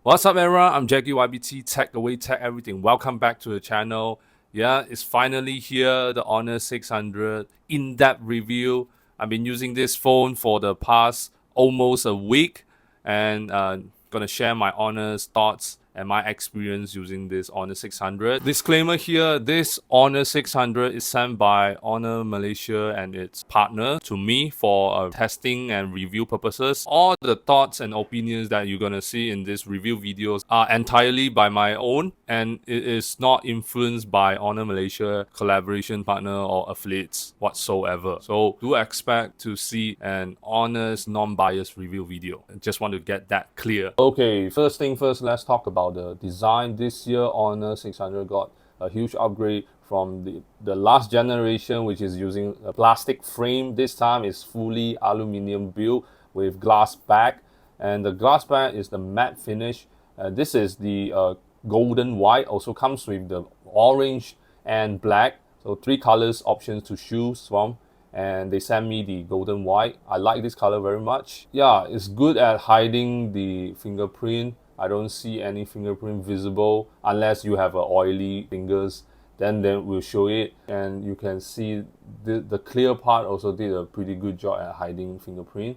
What's up, everyone? I'm Jacky YBT, Tech Away Tech Everything. Welcome back to the channel. Yeah, it's finally here, the Honor 600 in-depth review. I've been using this phone for the past almost a week and gonna share my honest thoughts and my experience using this Honor 600. Disclaimer here, this Honor 600 is sent by Honor Malaysia and its partner to me for testing and review purposes. All the thoughts and opinions that you're gonna see in this review videos are entirely by my own, and it is not influenced by Honor Malaysia collaboration partner or affiliates whatsoever. So do expect to see an honest, non-biased review video. I just want to get that clear. Okay, first thing first, let's talk about the design. This year Honor 600 got a huge upgrade from the last generation, which is using a plastic frame. This time is fully aluminum build with glass back, and the glass back is the matte finish. This is the golden white, also comes with the orange and black, so three colors options to choose from, and they sent me the golden white. I like this color very much. Yeah, it's good at hiding the fingerprint. I don't see any fingerprint visible unless you have oily fingers, then we'll show it, and you can see the clear part also did a pretty good job at hiding fingerprint.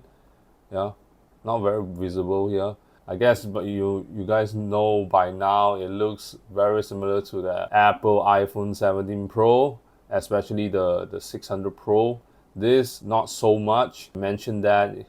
Yeah, not very visible here, I guess, but you guys know by now it looks very similar to the Apple iPhone 17 Pro, especially the 600 Pro. This not so much. I mentioned that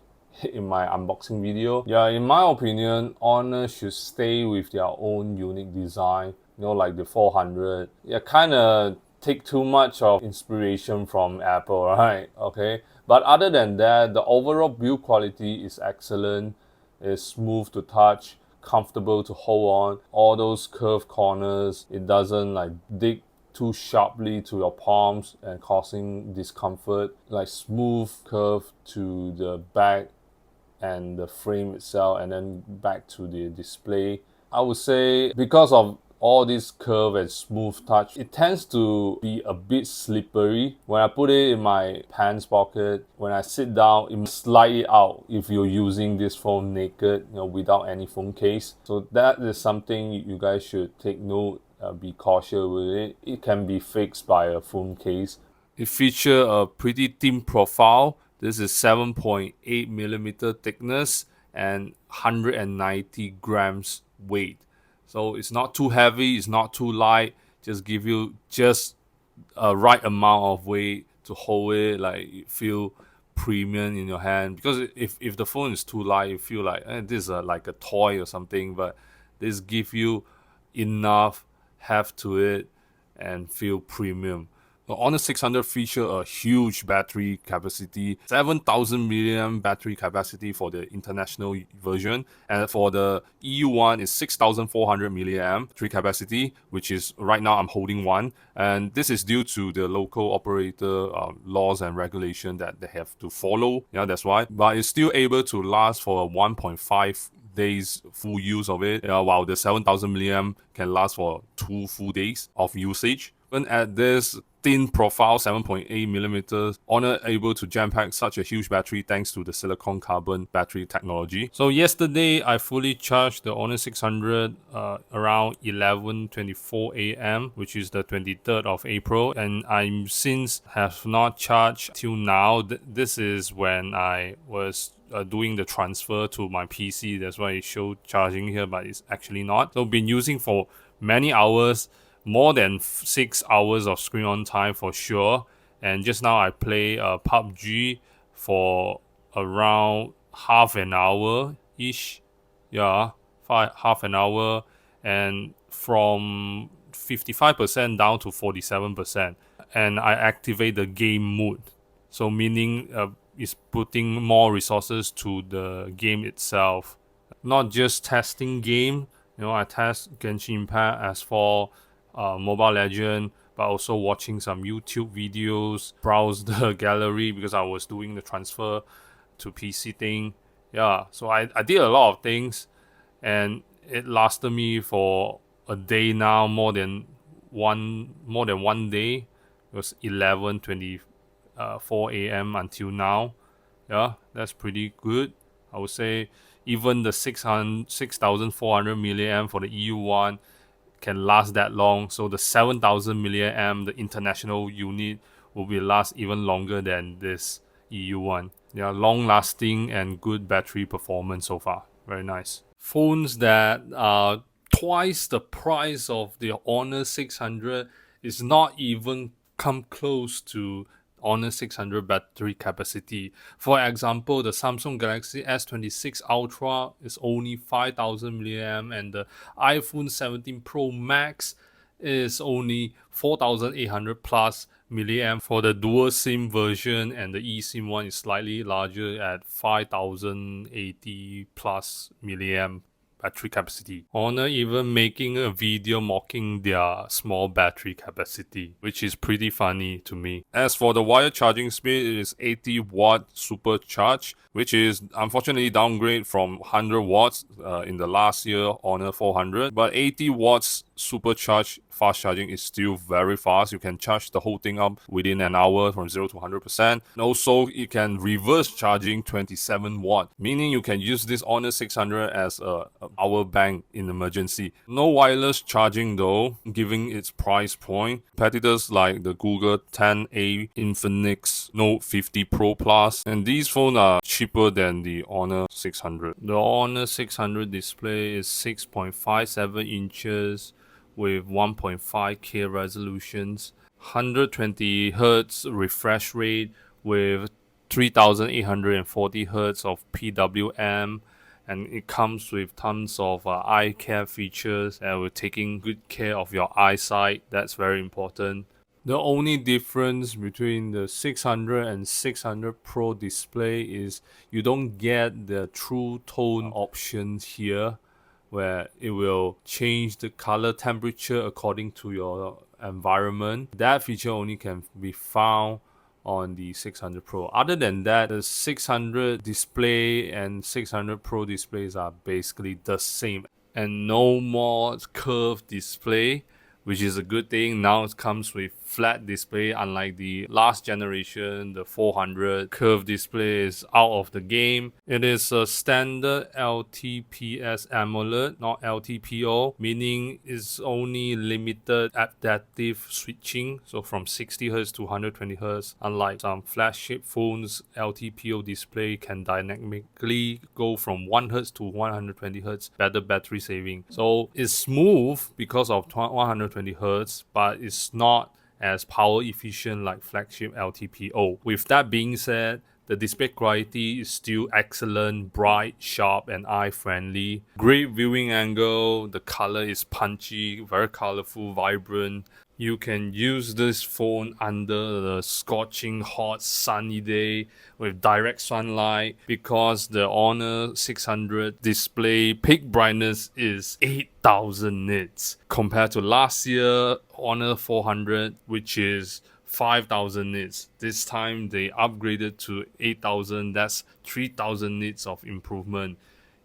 in my unboxing video. Yeah, in my opinion, Honor should stay with their own unique design, you know, like the 400. Yeah, kind of take too much of inspiration from Apple, right? Okay, but other than that, the overall build quality is excellent. It's smooth to touch, comfortable to hold on. All those curved corners, it doesn't like dig too sharply to your palms and causing discomfort. Like smooth curve to the back and the frame itself, and then back to the display. I would say because of all this curve and smooth touch, it tends to be a bit slippery. When I put it in my pants pocket, when I sit down, it slide it out if you're using this phone naked, you know, without any phone case. So that is something you guys should take note. Be cautious with it. It can be fixed by a phone case. It features a pretty thin profile. This is 7.8mm thickness and 190 grams weight. So it's not too heavy, it's not too light. Just give you just a right amount of weight to hold it, like you feel premium in your hand. Because if the phone is too light, you feel like this is like a toy or something. But this gives you enough heft to it and feel premium. The Honor 600 feature a huge battery capacity, 7,000 milliamp battery capacity for the international version, and for the EU one is 6,400 milliamp battery capacity, which is right now I'm holding one, and this is due to the local operator laws and regulation that they have to follow. Yeah, that's why. But it's still able to last for 1.5 days full use of it, while the 7,000 milliamp can last for 2 full days of usage. Even at this thin profile 7.8mm, Honor able to jam pack such a huge battery thanks to the silicon carbon battery technology. So yesterday I fully charged the Honor 600 around 11:24 a.m., which is the 23rd of April, and I since have not charged till now. This is when I was doing the transfer to my PC. That's why it showed charging here, but it's actually not. So been using for many hours, more than 6 hours of screen on time for sure. And just now I play PUBG for around half an hour ish. Yeah, half an hour, and from 55% down to 47%. And I activate the game mode, so meaning is putting more resources to the game itself, not just testing game. You know, I test Genshin Impact as for Mobile Legend, but also watching some YouTube videos, browse the gallery because I was doing the transfer to PC thing. Yeah, so I did a lot of things, and it lasted me for a day now, more than one day. It was 11:24 a.m. until now. Yeah, that's pretty good. I would say Even the 6400 milliamp for the EU one can last that long. So the 7000 milliamp, the international unit, will be last even longer than this EU one. They are long lasting and good battery performance so far. Very nice. Phones that are twice the price of the Honor 600 is not even come close to Honor 600 battery capacity. For example, the Samsung Galaxy S26 Ultra is only 5000 mAh and the iPhone 17 Pro Max is only 4800 plus milliamp for the dual SIM version, and the eSIM one is slightly larger at 5080 plus milliamp battery capacity. Honor even making a video mocking their small battery capacity, which is pretty funny to me. As for the wire charging speed, it is 80 watt supercharge, which is unfortunately downgrade from 100 watts in the last year Honor 400, but 80 watts supercharge fast charging is still very fast. You can charge the whole thing up within an hour from 0 to 100%. And also, it can reverse charging 27 watt, meaning you can use this Honor 600 as a power bank in emergency. No wireless charging though, given its price point. Competitors like the Google 10A, Infinix Note 50 Pro Plus, and these phones are cheaper than the Honor 600. The Honor 600 display is 6.57 inches with 1.5K resolutions, 120 Hz refresh rate with 3840 Hz of PWM, and it comes with tons of eye care features, and we're taking good care of your eyesight. That's very important. The only difference between the 600 and 600 Pro display is you don't get the true tone options here, where it will change the color temperature according to your environment. That feature only can be found on the 600 Pro. Other than that, the 600 display and 600 Pro displays are basically the same, and no more curved display, which is a good thing. Now it comes with flat display, unlike the last generation, the 400. Curved display is out of the game. It is a standard LTPS AMOLED, not LTPO, meaning it's only limited adaptive switching, so from 60 Hz to 120 Hz. Unlike some flagship phones, LTPO display can dynamically go from 1 Hz to 120 Hz, better battery saving. So it's smooth because of 120 Hz, but it's not as power efficient like flagship LTPO. With that being said, the display quality is still excellent, bright, sharp, and eye-friendly. Great viewing angle, the color is punchy, very colorful, vibrant. You can use this phone under the scorching hot sunny day with direct sunlight, because the Honor 600 display peak brightness is 8000 nits compared to last year Honor 400, which is 5000 nits. This time they upgraded to 8000. That's 3000 nits of improvement.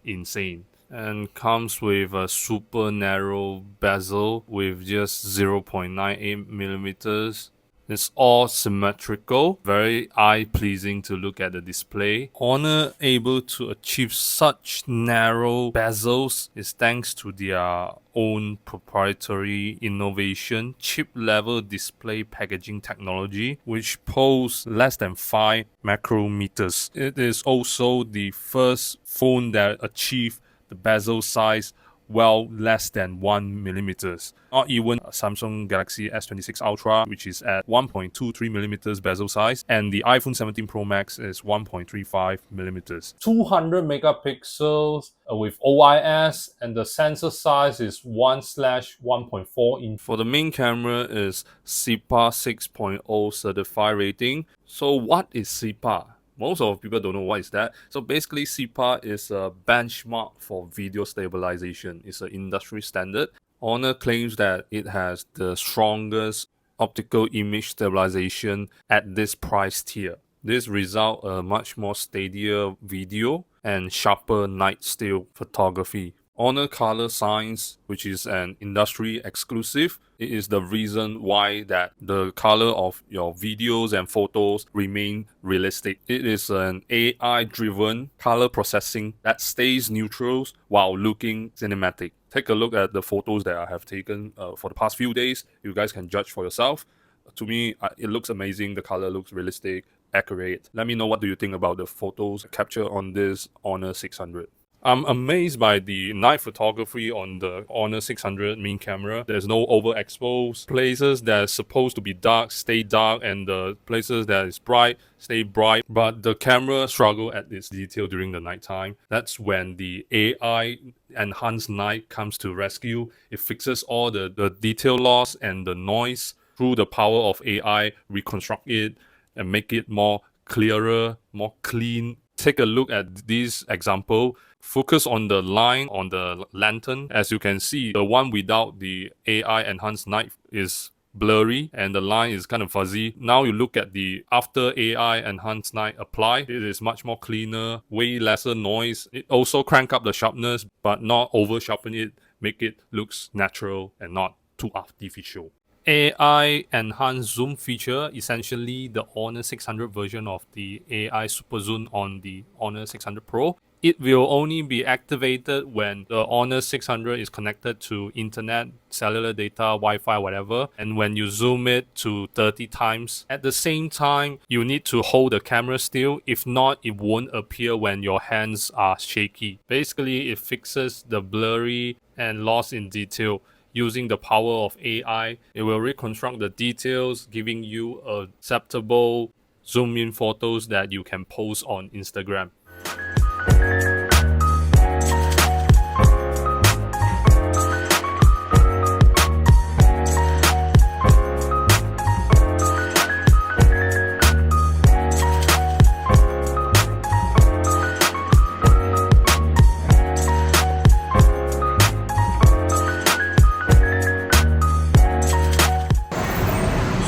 Insane. And comes with a super narrow bezel with just 0.98 millimeters. It's all symmetrical, very eye-pleasing to look at the display. Honor able to achieve such narrow bezels is thanks to their own proprietary innovation, chip-level display packaging technology, which poses less than 5 micrometers. It is also the first phone that achieved the bezel size well less than 1 millimeters. Not even Samsung Galaxy S26 Ultra, which is at 1.23 millimeters bezel size, and the iPhone 17 Pro Max is 1.35 millimeters. 200 megapixels with OIS, and the sensor size is 1/1.4 inch. For the main camera is CIPA 6.0 certified rating. So what is CIPA? Most of people don't know what is that. So basically, CIPA is a benchmark for video stabilization. It's an industry standard. Honor claims that it has the strongest optical image stabilization at this price tier. This results a much more steadier video and sharper night still photography. Honor Color Science, which is an industry exclusive. It is the reason why that the color of your videos and photos remain realistic. It is an AI-driven color processing that stays neutral while looking cinematic. Take a look at the photos that I have taken for the past few days. You guys can judge for yourself. To me, it looks amazing. The color looks realistic, accurate. Let me know what do you think about the photos captured on this Honor 600. I'm amazed by the night photography on the Honor 600 main camera. There's no overexposed places that are supposed to be dark, stay dark, and the places that is bright, stay bright. But the camera struggle at its detail during the nighttime. That's when the AI enhanced night comes to rescue. It fixes all the detail loss and the noise through the power of AI, reconstruct it and make it more clearer, more clean. Take a look at this example. Focus on the line on the lantern. As you can see, the one without the AI enhanced night is blurry and the line is kind of fuzzy. Now you look at the after AI enhanced night applied, it is much more cleaner, way lesser noise. It also crank up the sharpness but not over sharpen it, make it looks natural and not too artificial. AI enhanced zoom feature, essentially the Honor 600 version of the AI super zoom on the Honor 600 Pro. It will only be activated when the Honor 600 is connected to internet, cellular data, Wi-Fi, whatever, and when you zoom it to 30 times. At the same time, you need to hold the camera still. If not, it won't appear when your hands are shaky. Basically, it fixes the blurry and loss in detail. Using the power of AI, it will reconstruct the details, giving you acceptable zoom-in photos that you can post on Instagram.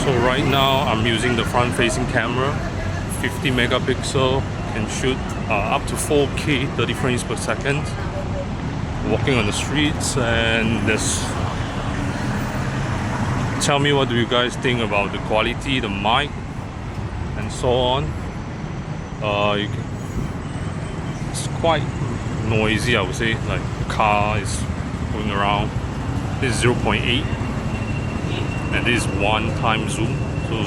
So right now I'm using the front-facing camera, 50 megapixel, can shoot up to 4K, 30 frames per second. Walking on the streets, and this. Tell me what do you guys think about the quality, the mic, and so on. It's quite noisy, I would say. Like the car is going around. This is 0.8. And this is one-time zoom. So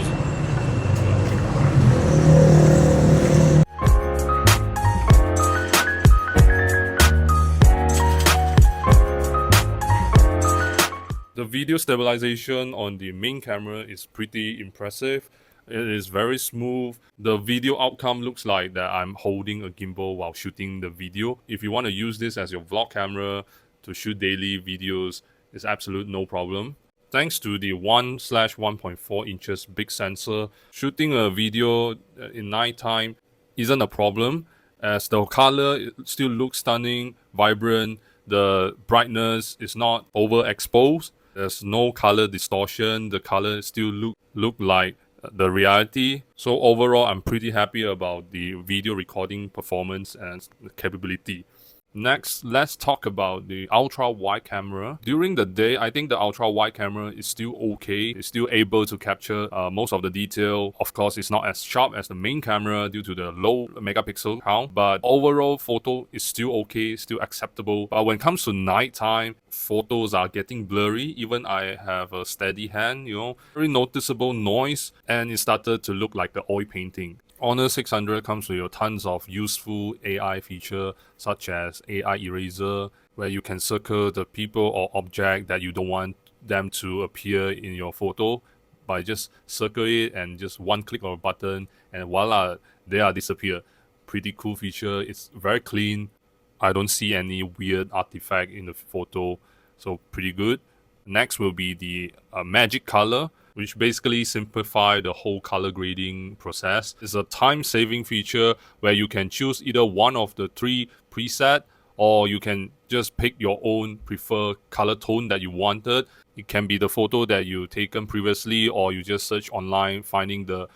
the video stabilization on the main camera is pretty impressive. It is very smooth. The video outcome looks like that I'm holding a gimbal while shooting the video. If you want to use this as your vlog camera to shoot daily videos, it's absolute no problem. Thanks to the 1/1.4 inches big sensor, shooting a video in nighttime isn't a problem, as the color still looks stunning, vibrant, the brightness is not overexposed, there's no color distortion, the color still look like the reality. So overall, I'm pretty happy about the video recording performance and capability. Next, let's talk about the ultra-wide camera. During the day, I think the ultra-wide camera is still okay. It's still able to capture most of the detail. Of course, it's not as sharp as the main camera due to the low megapixel count, but overall photo is still okay, still acceptable. But when it comes to nighttime, photos are getting blurry. Even I have a steady hand, very noticeable noise, and it started to look like the oil painting. Honor 600 comes with tons of useful AI feature such as AI eraser, where you can circle the people or object that you don't want them to appear in your photo by just circle it and just one click of a button and voila, they are disappear. Pretty cool feature. It's very clean. I don't see any weird artifact in the photo, so pretty good. Next will be the magic color, which basically simplify the whole color grading process. It's a time-saving feature where you can choose either one of the 3 preset, or you can just pick your own preferred color tone that you wanted. It can be the photo that you taken previously, or you just search online finding the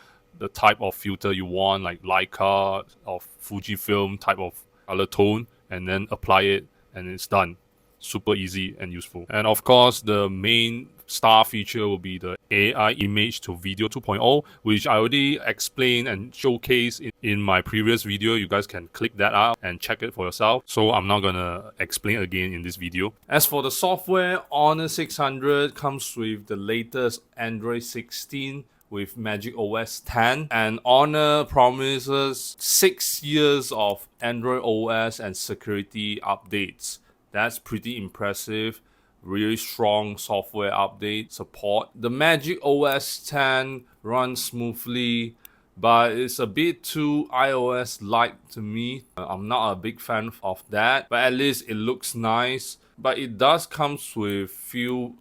type of filter you want, like Leica or Fujifilm type of color tone, and then apply it and it's done. super easy and useful. And of course, the main star feature will be the AI image to video 2.0, which I already explained and showcased in my previous video. You guys can click that out and check it for yourself. So I'm not gonna explain again in this video. As for the software, Honor 600 comes with the latest Android 16 with Magic OS 10, and Honor promises 6 years of Android OS and security updates. That's pretty impressive. Really strong software update support. The Magic OS 10 runs smoothly, but it's a bit too iOS-like to me. I'm not a big fan of that, but at least it looks nice. But it does comes with few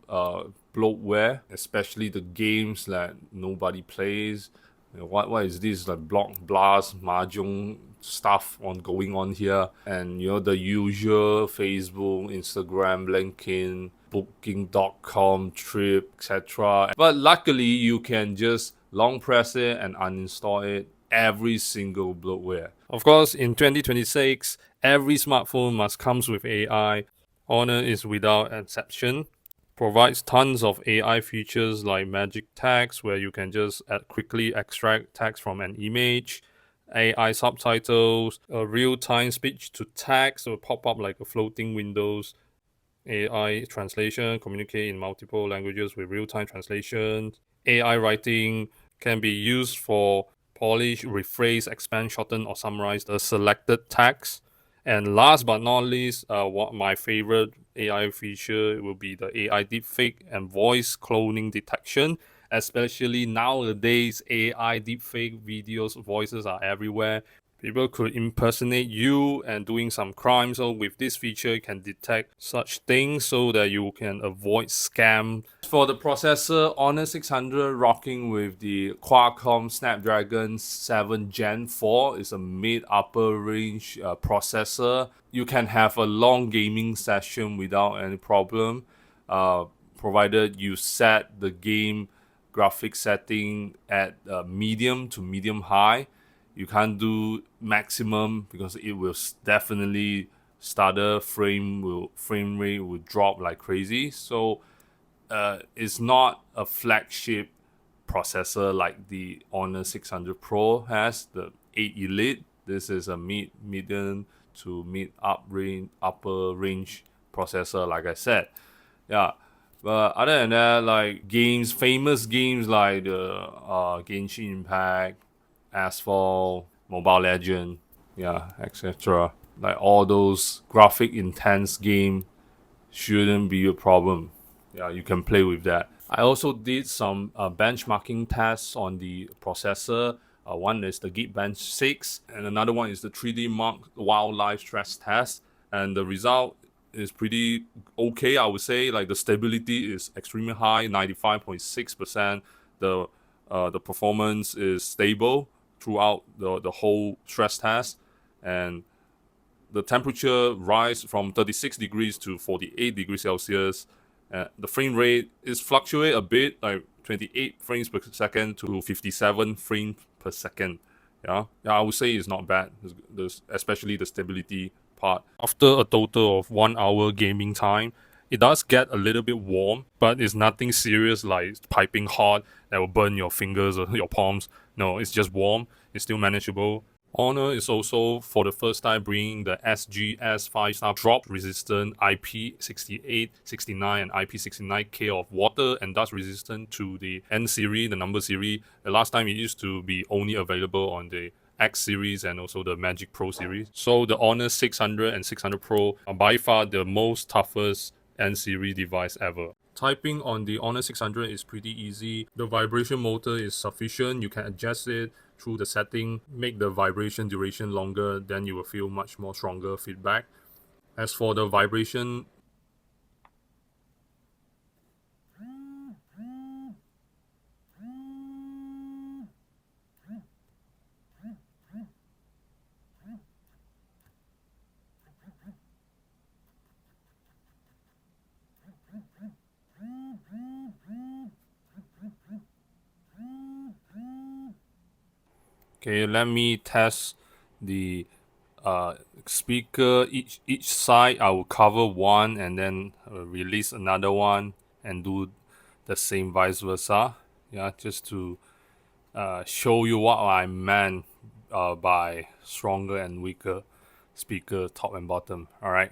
bloatware, especially the games that nobody plays. What is this, like Block Blast, Mahjong stuff going on here, and the usual Facebook, Instagram, LinkedIn, Booking.com, Trip, etc. But luckily, you can just long press it and uninstall it. Every single bloatware. Of course, in 2026, every smartphone must comes with AI. Honor is without exception. Provides tons of AI features like magic text, where you can just quickly extract text from an image, AI subtitles, a real-time speech to text will pop up like a floating windows, AI translation, communicate in multiple languages with real-time translation, AI writing can be used for polish, rephrase, expand, shorten, or summarize the selected text. And last but not least, what my favorite AI feature will be the AI deepfake and voice cloning detection. Especially nowadays, AI deepfake videos, voices are everywhere. People could impersonate you and doing some crime. So with this feature, you can detect such things so that you can avoid scam. For the processor, Honor 600 rocking with the Qualcomm Snapdragon 7 Gen 4 is a mid-upper range processor. You can have a long gaming session without any problem, provided you set the game graphics setting at medium to medium high. You can't do maximum because it will definitely stutter. Frame rate will drop like crazy. So it's not a flagship processor like the Honor 600 Pro has, the 8 Elite. This is a medium to upper range processor, like I said. Yeah. But other than that, like famous games like the Genshin Impact, Asphalt, Mobile Legend, yeah, etc. Like all those graphic intense game shouldn't be a problem. Yeah, you can play with that. I also did some benchmarking tests on the processor. One is the Geekbench 6, and another one is the 3D Mark Wildlife stress test. And the result is pretty okay, I would say. Like the stability is extremely high, 95.6%. The performance is stable throughout the whole stress test, and the temperature rise from 36 degrees to 48 degrees Celsius. The frame rate is fluctuate a bit, like 28 frames per second to 57 frames per second. Yeah, I would say it's not bad, especially the stability part. After a total of 1 hour gaming time, it does get a little bit warm, but it's nothing serious like piping hot that will burn your fingers or your palms. No, it's just warm. It's still manageable. Honor is also for the first time bringing the SGS 5-star drop resistant IP68, 69 and IP69K of water and dust resistant to the N series, the number series. The last time it used to be only available on the X series and also the Magic Pro series. So the Honor 600 and 600 Pro are by far the most toughest N series device ever. Typing on the Honor 600 is pretty easy. The vibration motor is sufficient. You can adjust it through the setting, make the vibration duration longer, then you will feel much more stronger feedback. As for the vibration, okay, let me test the speaker, each side I will cover one and then release another one and do the same vice versa. Yeah, just to show you what I meant by stronger and weaker speaker top and bottom. All right.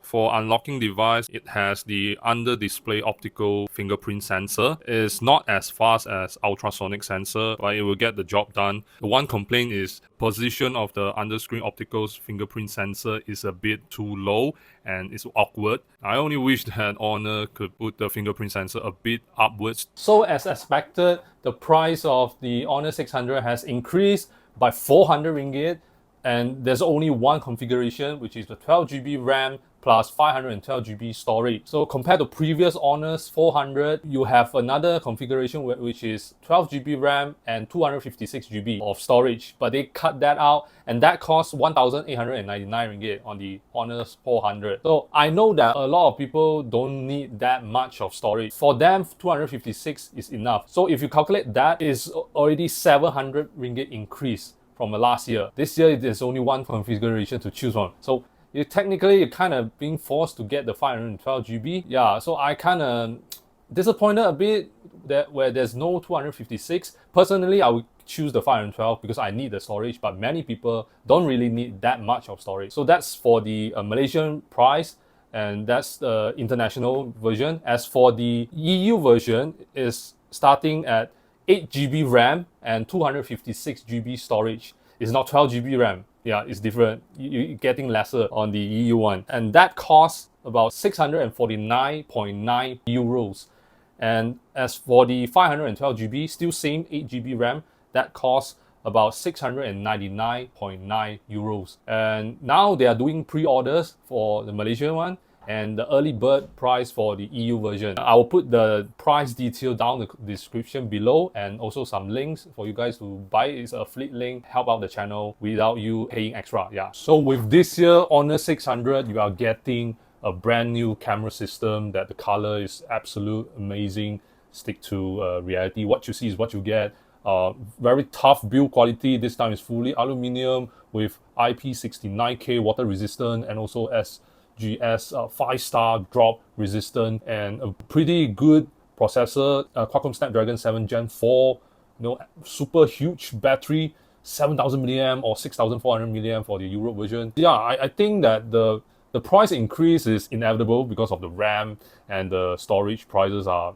For unlocking device, it has the under-display optical fingerprint sensor. It's not as fast as ultrasonic sensor, but it will get the job done. The one complaint is position of the under-screen optical fingerprint sensor is a bit too low and it's awkward. I only wish that Honor could put the fingerprint sensor a bit upwards. So as expected, the price of the Honor 600 has increased by 400 ringgit. And there's only one configuration, which is the 12GB RAM plus 512GB storage. So compared to previous Honors 400, you have another configuration which is 12GB RAM and 256GB of storage. But they cut that out, and that costs 1,899 ringgit on the Honors 400. So I know that a lot of people don't need that much of storage. For them, 256 is enough. So if you calculate that, is already 700 ringgit increase from last year. This year, there's only one configuration to choose from. So you're kind of being forced to get the 512GB. Yeah, so I kind of disappointed a bit that where there's no 256. Personally, I would choose the 512 because I need the storage, but many people don't really need that much of storage. So that's for the Malaysian price, and that's the international version. As for the EU version, is starting at 8GB RAM and 256GB storage. It's not 12GB RAM. Yeah, it's different. You're getting lesser on the EU one. And that costs about 649.9 euros. And as for the 512GB, still same 8GB RAM, that costs about 699.9 euros. And now they are doing pre-orders for the Malaysian one and the early bird price for the EU version. I will put the price detail down in the description below and also some links for you guys to buy. It's a fleet link, help out the channel without you paying extra. Yeah. So with this year Honor 600, you are getting a brand new camera system that the color is absolute amazing. Stick to reality. What you see is what you get. Very tough build quality. This time is fully aluminium with IP69K water resistant and also SGS 5-star drop resistant and a pretty good processor. Qualcomm Snapdragon 7 Gen 4. Super huge battery, 7,000 milliamp or 6,400 milliamp for the Europe version. Yeah, I think that the price increase is inevitable because of the RAM and the storage prices are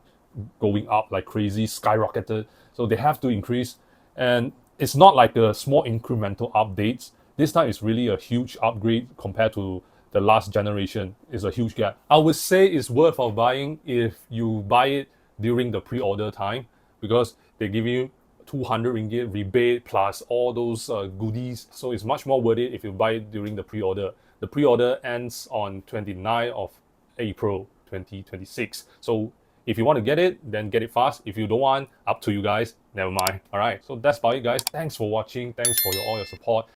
going up like crazy, skyrocketed. So they have to increase. And it's not like a small incremental updates. This time it's really a huge upgrade compared to the last generation. Is a huge gap. I would say it's worth of buying if you buy it during the pre-order time because they give you 200 ringgit rebate plus all those goodies. So it's much more worth it if you buy it during the pre-order. The pre-order ends on 29th of April 2026. So if you want to get it, then get it fast. If you don't want, up to you guys. Never mind. All right. So that's about it, guys. Thanks for watching. Thanks for all your support.